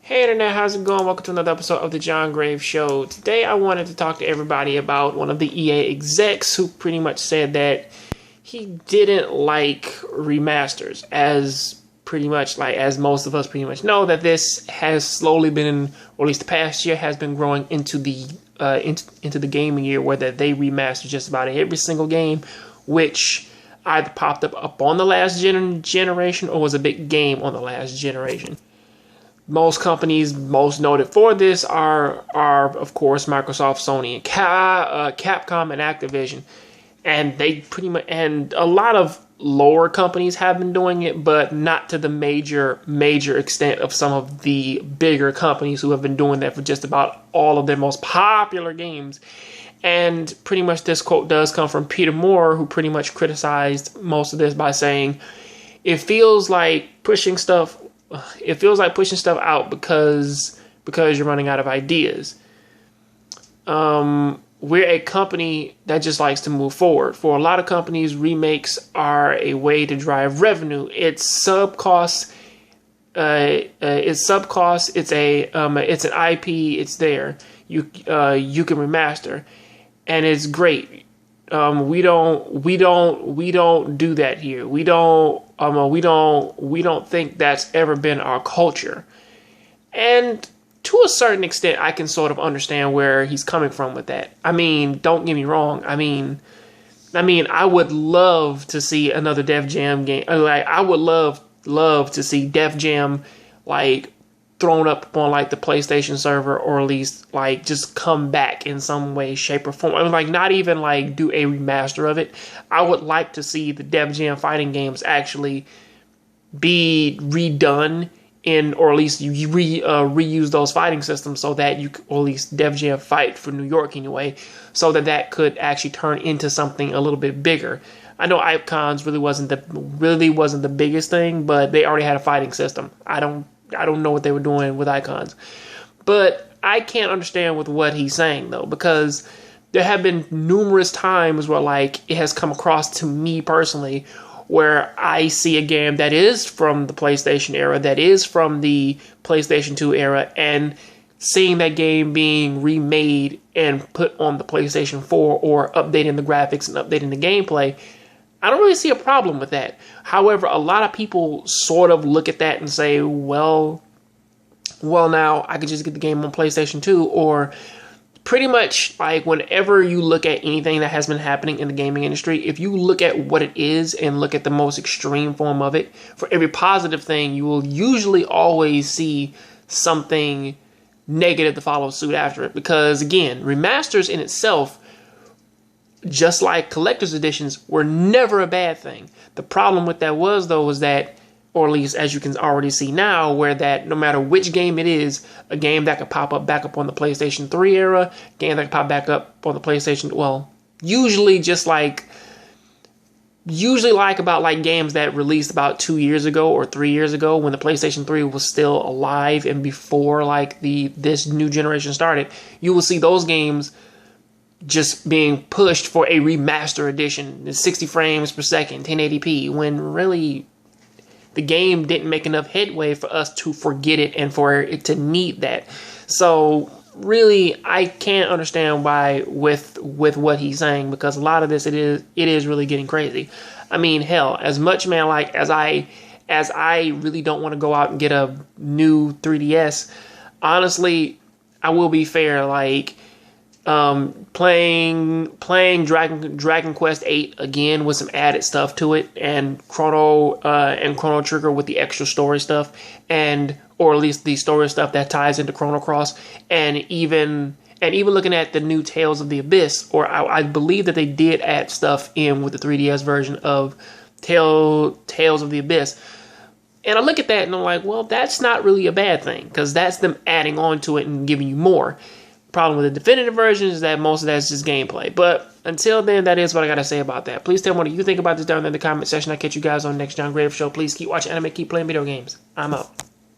Hey internet, how's it going? Welcome to another episode of the John Graves Show. Today I wanted to talk to everybody about one of the EA execs who pretty much said that he didn't like remasters, as most of us pretty much know that this has slowly been, or at least the past year has been growing into the gaming year where that they remaster just about every single game, which either popped up on the last generation or was a big game on the last generation. Most companies most noted for this are of course Microsoft, Sony, and Capcom and Activision, and they pretty much, and a lot of lower companies have been doing it, but not to the major extent of some of the bigger companies who have been doing that for just about all of their most popular games. And pretty much this quote does come from Peter Moore, who pretty much criticized most of this by saying, "It feels like pushing stuff out because you're running out of ideas. We're a company that just likes to move forward. For a lot of companies, remakes are a way to drive revenue. It's sub costs. It's an IP. It's there. You can remaster, and it's great. We don't do that here. We don't think that's ever been our culture." And to a certain extent, I can sort of understand where he's coming from with that. I mean, don't get me wrong. I mean, I would love to see another Def Jam game. Like, I would love to see Def Jam like thrown up on like the PlayStation server, or at least like just come back in some way, shape, or form. I mean, like, not even like do a remaster of it. I would like to see the Def Jam fighting games actually be redone or at least you reuse those fighting systems so that you, or at least Def Jam Fight for New York anyway, so that could actually turn into something a little bit bigger. I know Icons really wasn't the biggest thing, but they already had a fighting system. I don't know what they were doing with Icons, but I can't understand with what he's saying though, because there have been numerous times where like it has come across to me personally where I see a game that is from the PlayStation era, that is from the PlayStation 2 era, and seeing that game being remade and put on the PlayStation 4 or updating the graphics and updating the gameplay, I don't really see a problem with that. However, a lot of people sort of look at that and say, well, now I could just get the game on PlayStation 2, or pretty much like whenever you look at anything that has been happening in the gaming industry, if you look at what it is and look at the most extreme form of it, for every positive thing, you will usually always see something negative to follow suit after it. Because again, remasters in itself, just like collector's editions, were never a bad thing. The problem with that was that, or at least as you can already see now, where that no matter which game it is, a game that could pop up back up on the PlayStation 3 era, a game that could pop back up on the PlayStation, well, usually about like games that released about 2 years ago or 3 years ago when the PlayStation 3 was still alive and before like this new generation started, you will see those games just being pushed for a remaster edition, 60 frames per second, 1080p, when really the game didn't make enough headway for us to forget it and for it to need that. So really, I can't understand why with what he's saying, because a lot of this it is really getting crazy. I mean, hell, as much man like as I really don't want to go out and get a new 3DS, honestly, I will be fair, like playing Dragon Quest 8 again with some added stuff to it, and Chrono Trigger with the extra story stuff, or at least the story stuff that ties into Chrono Cross, and even looking at the new Tales of the Abyss, or I believe that they did add stuff in with the 3DS version of Tales of the Abyss. And I look at that and I'm like, well, that's not really a bad thing, because that's them adding on to it and giving you more. Problem with the definitive version is that most of that is just gameplay. But until then, that is what I got to say about that. Please tell me what you think about this down there in the comment section. I'll catch you guys on the next John Graves Show. Please keep watching anime, keep playing video games. I'm out.